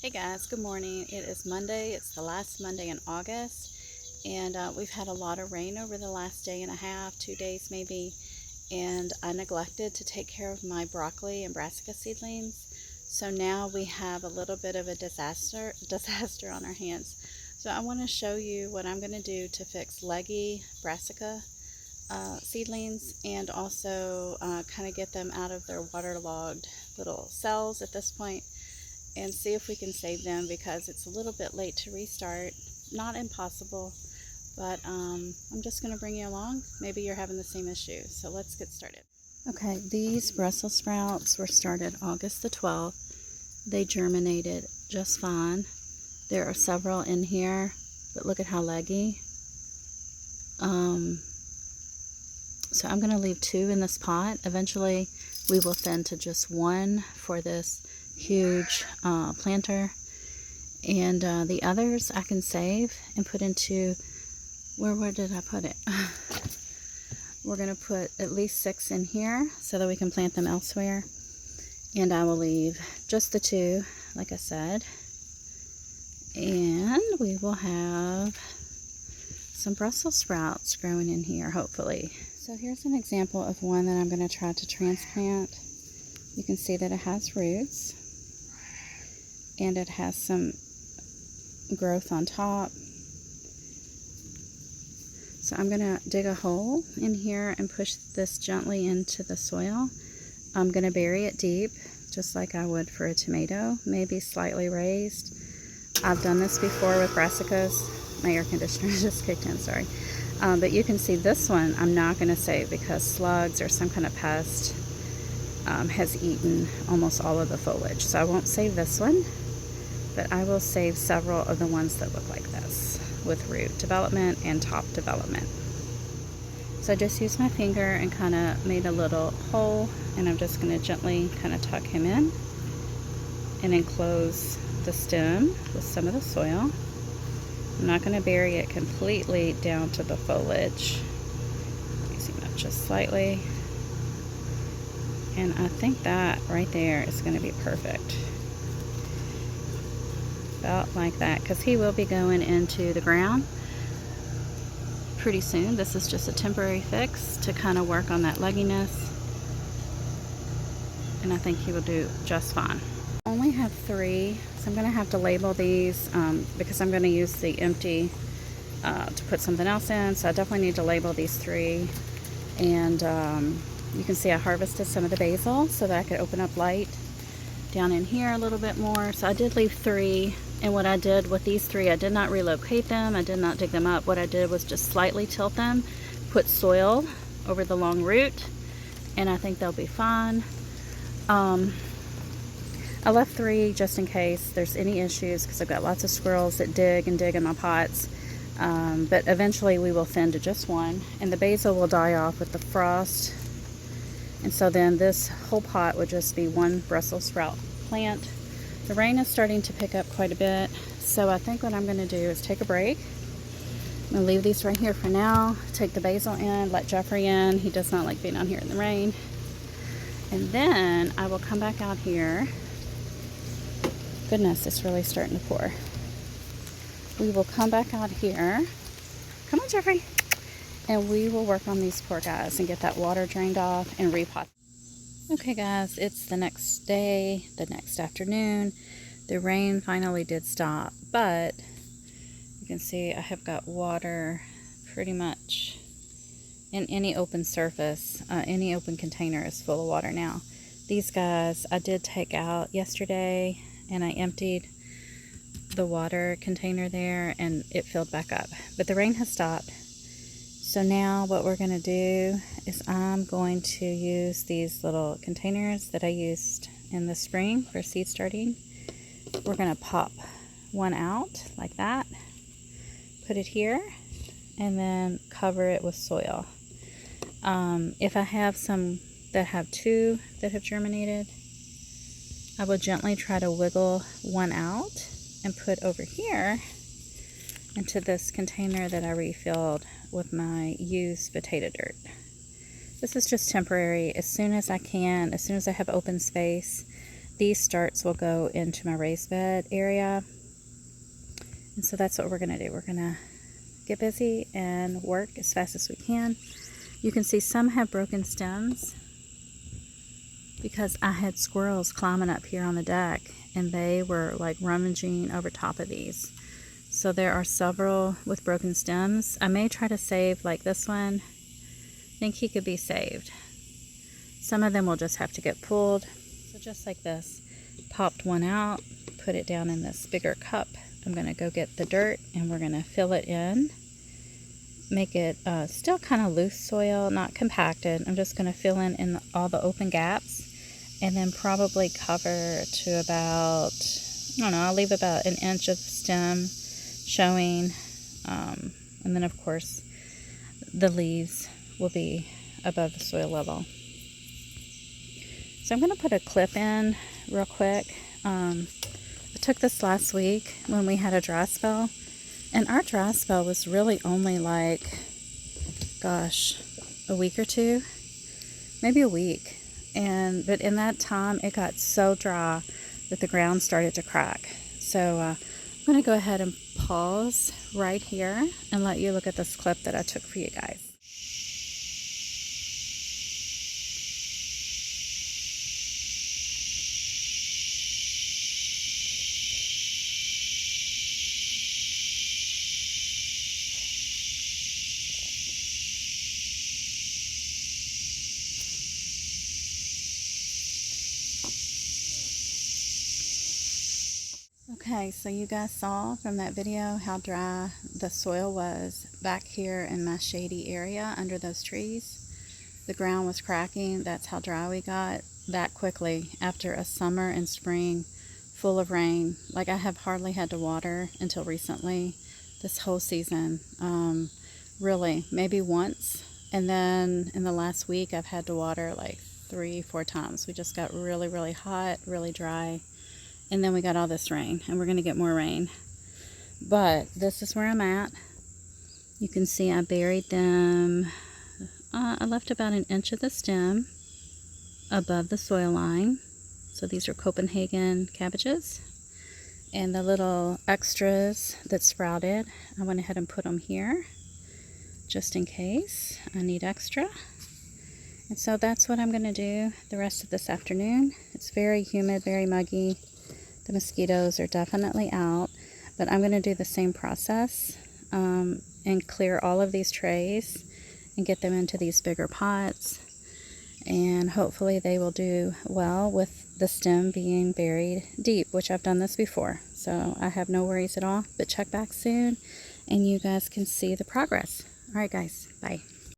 Hey guys, good morning. It is Monday. It's the last Monday in August, and we've had a lot of rain over the last day and a half, 2 days maybe, and I neglected to take care of my broccoli and brassica seedlings. So now we have a little bit of a disaster on our hands. So I want to show you what I'm going to do to fix leggy brassica seedlings, and also kind of get them out of their waterlogged little cells at this point, and see if we can save them, because it's a little bit late to restart. Not impossible, but I'm just going to bring you along. Maybe you're having the same issue. So let's get started. Okay, these Brussels sprouts were started August the 12th. They germinated just fine. There are several in here, but look at how leggy. So I'm going to leave 2 in this pot. Eventually we will thin to just 1 for this huge planter, and the others I can save and put into, where did I put it? We're going to put at least 6 in here so that we can plant them elsewhere, and I will leave just the 2 like I said, and we will have some Brussels sprouts growing in here hopefully. So here's an example of one that I'm going to try to transplant. You can see that it has roots and it has some growth on top. So I'm going to dig a hole in here and push this gently into the soil. I'm going to bury it deep, just like I would for a tomato, maybe slightly raised. I've done this before with brassicas. My air conditioner just kicked in, sorry. But you can see this one I'm not going to save because slugs or some kind of pest has eaten almost all of the foliage. So I won't save this one, but I will save several of the ones that look like this with root development and top development. So I just used my finger and kind of made a little hole, and I'm just going to gently kind of tuck him in and enclose the stem with some of the soil. I'm not going to bury it completely down to the foliage. Using that just slightly. And I think that right there is going to be perfect. About like that, because he will be going into the ground pretty soon. This is just a temporary fix to kind of work on that legginess, and I think he will do just fine. I only have 3, so I'm going to have to label these because I'm going to use the empty to put something else in, so I definitely need to label these 3. And you can see I harvested some of the basil so that I could open up light down in here a little bit more. So I did leave 3, and what I did with these 3, I did not relocate them, I did not dig them up. What I did was just slightly tilt them, put soil over the long root, and I think they'll be fine. I left 3 just in case there's any issues, because I've got lots of squirrels that dig and dig in my pots. But eventually we will thin to just 1, and the basil will die off with the frost. And so then this whole pot would just be 1 Brussels sprout plant. The rain is starting to pick up quite a bit, so I think what I'm going to do is take a break. I'm going to leave these right here for now, take the basil in, let Jeffrey in. He does not like being out here in the rain. And then I will come back out here. Goodness, it's really starting to pour. We will come back out here. Come on, Jeffrey. And we will work on these poor guys and get that water drained off and repot. Okay guys, it's the next day, the next afternoon. The rain finally did stop, but you can see I have got water pretty much in any open surface. Any open container is full of water now. These guys I did take out yesterday, and I emptied the water container there and it filled back up, but the rain has stopped. So now what we're going to do is I'm going to use these little containers that I used in the spring for seed starting. We're going to pop one out like that, put it here, and then cover it with soil. If I have some that have 2 that have germinated, I will gently try to wiggle one out and put over here into this container that I refilled with my used potato dirt. This is just temporary. As soon as I can, as soon as I have open space, these starts will go into my raised bed area. And so that's what we're going to do. We're going to get busy and work as fast as we can. You can see some have broken stems because I had squirrels climbing up here on the deck and they were like rummaging over top of these. So there are several with broken stems. I may try to save like this one. I think he could be saved. Some of them will just have to get pulled. So just like this, popped one out, put it down in this bigger cup. I'm going to go get the dirt and we're going to fill it in. Make it still kind of loose soil, not compacted. I'm just going to fill in all the open gaps and then probably cover to about, I don't know, I'll leave about an inch of stem showing. And then of course the leaves will be above the soil level. So I'm going to put a clip in real quick. I took this last week when we had a dry spell, and our dry spell was really only like, gosh, a week or two, maybe a week. But in that time it got so dry that the ground started to crack. So I'm going to go ahead and pause right here and let you look at this clip that I took for you guys. Okay, so you guys saw from that video how dry the soil was back here in my shady area under those trees. The ground was cracking. That's how dry we got that quickly after a summer and spring full of rain. Like, I have hardly had to water until recently this whole season. Really, maybe once. And then in the last week I've had to water like 3-4 times. We just got really, really hot, really dry. And then we got all this rain, and we're going to get more rain. But this is where I'm at. You can see I buried them. I left about an inch of the stem above the soil line. So these are Copenhagen cabbages. And the little extras that sprouted, I went ahead and put them here just in case I need extra. And so that's what I'm going to do the rest of this afternoon. It's very humid, very muggy. The mosquitoes are definitely out, but I'm going to do the same process and clear all of these trays and get them into these bigger pots, and hopefully they will do well with the stem being buried deep, which I've done this before, so I have no worries at all. But check back soon and you guys can see the progress. All right guys, bye.